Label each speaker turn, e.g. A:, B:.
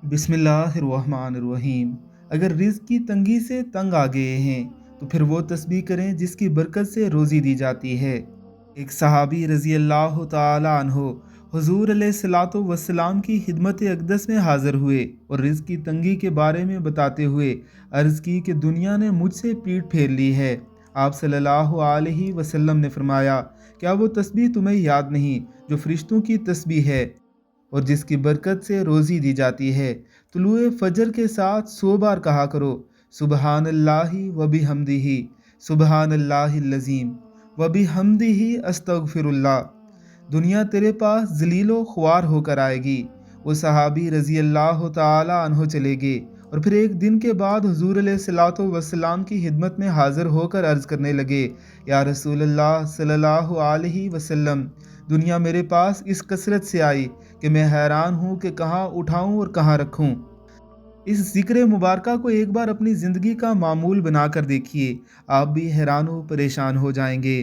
A: बिस्मिल्लाहिर्रहमानिर्रहीम। अगर रिज़्क़ की तंगी से तंग आ गए हैं तो फिर वो तस्बीह करें जिसकी बरकत से रोज़ी दी जाती है। एक सहाबी रज़ी अल्लाह ताला अन्हो हुज़ूर अलैहिस्सलातु वस्सलाम की खिदमत अक़दस में हाज़िर हुए और रिज़्क़ की तंगी के बारे में बताते हुए अर्ज़ की कि दुनिया ने मुझसे पीठ फेर ली है। आप सल्लल्लाहु अलैहि वसल्लम ने फरमाया, क्या वो तस्बीह तुम्हें याद नहीं जो फ़रिश्तों की तस्बीह है और जिसकी बरकत से रोज़ी दी जाती है। तुलुए फ़जर के साथ 100 बार कहा करो, सुबहानल्लाहि व बिहम्दिही, सुबहानल्लाहिल अज़ीम व बिहम्दिही अस्तगफिरुल्लाह। दुनिया तेरे पास ज़लीलो ख्वार होकर आएगी। वो सहाबी रज़ी अल्लाह ताला अन्हो चले गए और फिर एक दिन के बाद हुज़ूर अलैहिस्सलातु वस्सलाम की खिदमत में हाज़िर होकर अर्ज़ करने लगे, या रसूलल्लाह सल्लल्लाहु अलैहि वसल्लम, दुनिया मेरे पास इस कसरत से आई कि मैं हैरान हूँ कि कहाँ उठाऊँ और कहाँ रखूँ। इस ज़िक्र मुबारका को एक बार अपनी ज़िंदगी का मामूल बनाकर देखिए, आप भी हैरान हो परेशान हो जाएंगे।